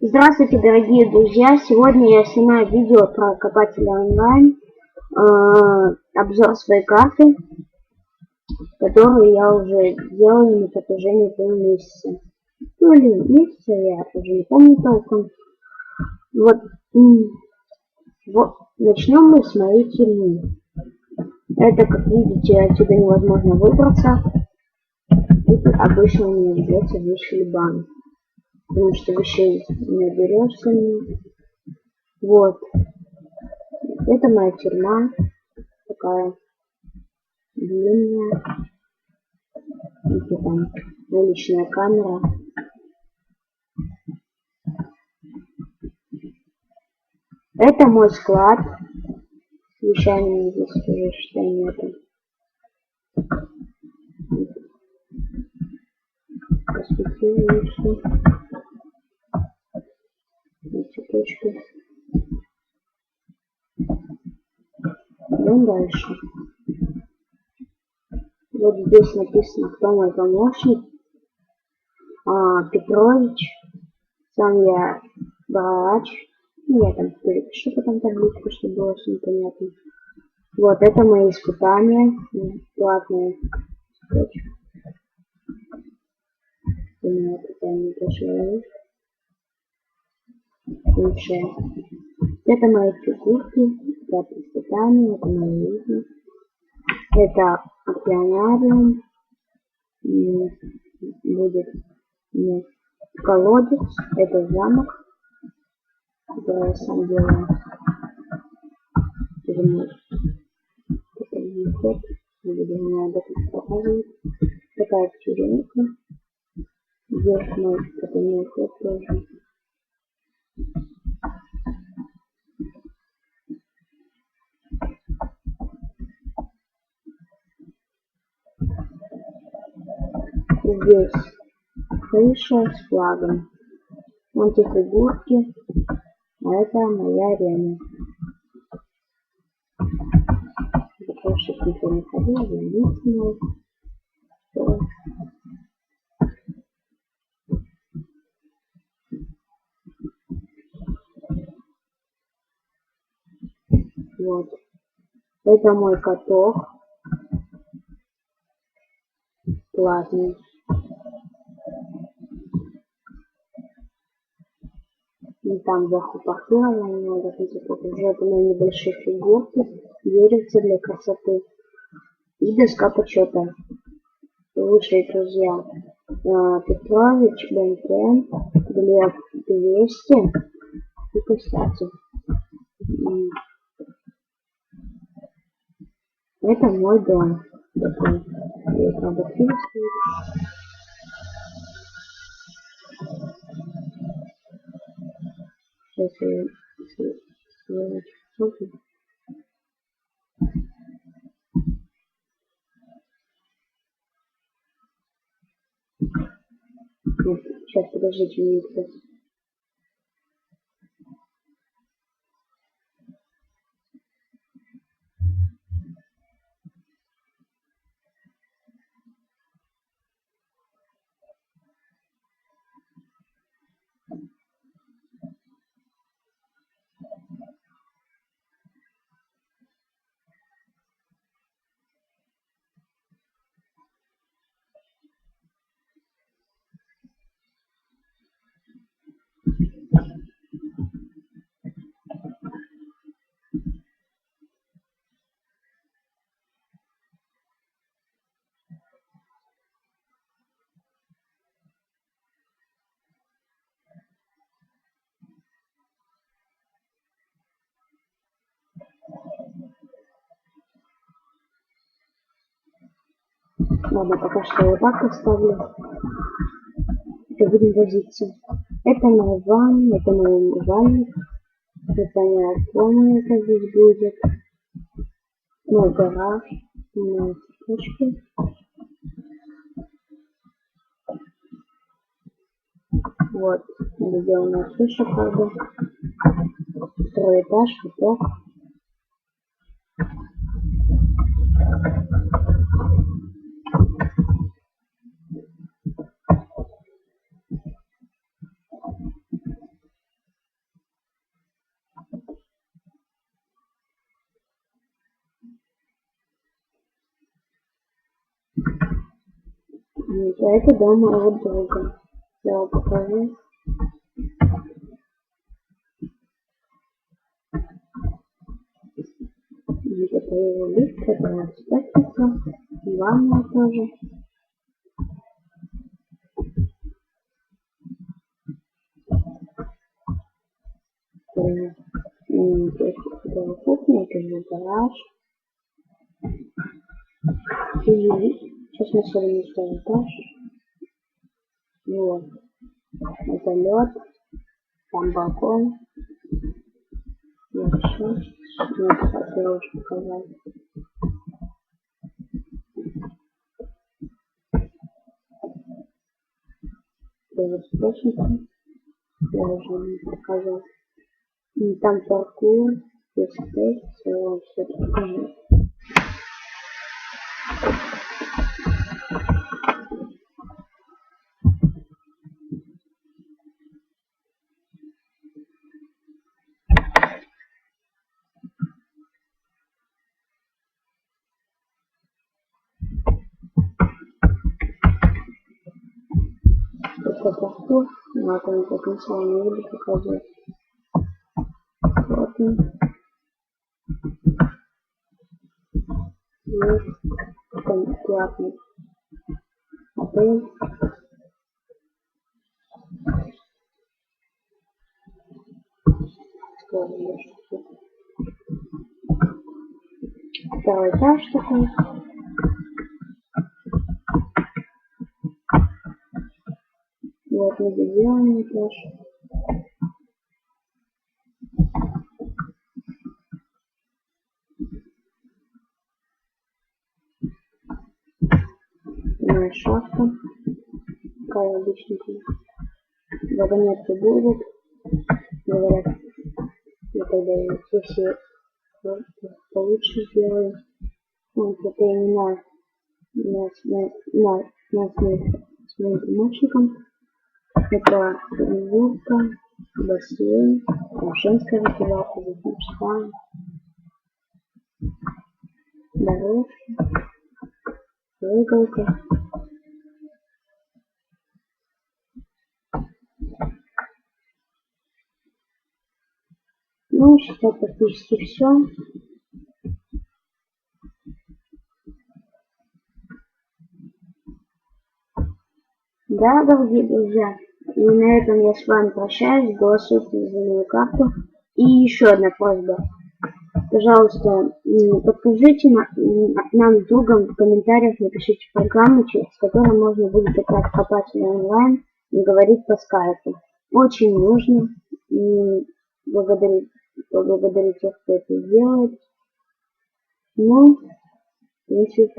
Здравствуйте, дорогие друзья! Сегодня я снимаю видео про Копателя онлайн, обзор своей карты, которую я уже делал на протяжении полумесяца. Ну или месяца, я уже не помню толком. Вот, начнем мы с моей тюрьмы. Это, как видите, отсюда невозможно выбраться. И тут обычно у меня ведется вещи бан, потому что вещей не берешься. Вот. Это моя тюрьма. Такая длинная. Это там уличная камера. Это мой склад. С вещами здесь уже считай нету. Посветила все. Цветочки. Идем дальше. Вот здесь написано, кто мой помощник. Петрович. Сам я врач. Я там перепишу потом табличку, чтобы было все непонятно. Вот это мои испытания. Платные. У меня такая небольшая лучшая. Это мои фигурки. Это испытания. Это мои жизни. Это океанариум. Будет колодец. Это замок, который я сам делаю. Это не ход. Не буду меня об этом показывать. Такая тюремка. Здесь мой потайной ход тоже. Здесь крыша с флагом. Вон те фигурки. А это моя арена. Для того, чтобы никто не ходил, я не снимал. Вот. Это мой каток. Платный. И там сверху похлебно немного, уже это мои небольшие фигурки, деревца для красоты и доска почета. Лучшие друзья Петрович, Бенкен, Глеб 200 и Костяцев. Это мой дом. Такой. Здесь надо пиво стоит. Сейчас я сейчас, подождите минутку. Ладно, пока что я вот так оставлю. И будем возиться. Это моя ванна, это мой умывальник. Это моя комната здесь будет. Мой гараж, мои цветочки. Вот, сделанная крыша, правда. Второй этаж, каток. Это дом моего друга. Я вам покажу. Это его лифт, который распахивается. Ванная тоже. Это кухня, это же гараж. И сейчас мы сегодня второй этаж. Вот. Это лед. Там балкон. Вот еще. Вот, как я уже показал. Это источники. Я уже не показал. И там паркур. Здесь все покажу. Это паркур. Вот он так начал не буду показывать. Вот он. Есть. Там платный отель. Второй этаж такой. Вот медведёный этаж. Моя шахта. Такая обычная. Вагонетки будут. Говорят, я тогда все получше сделаю. Вот это именно с моим помощником. Это тренировка, бассейн, женская раздевалка, мужская, дорожка, прыгалка. Ну, сейчас практически все. Да, дорогие друзья, и на этом я с вами прощаюсь. Голосуйте за мою карту. И еще одна просьба. Пожалуйста, подскажите нам с другом в комментариях, напишите программу, с которой можно будет играть копатель онлайн и говорить по скайпу. Очень нужно. И благодарю тех, кто это делает. Ну, если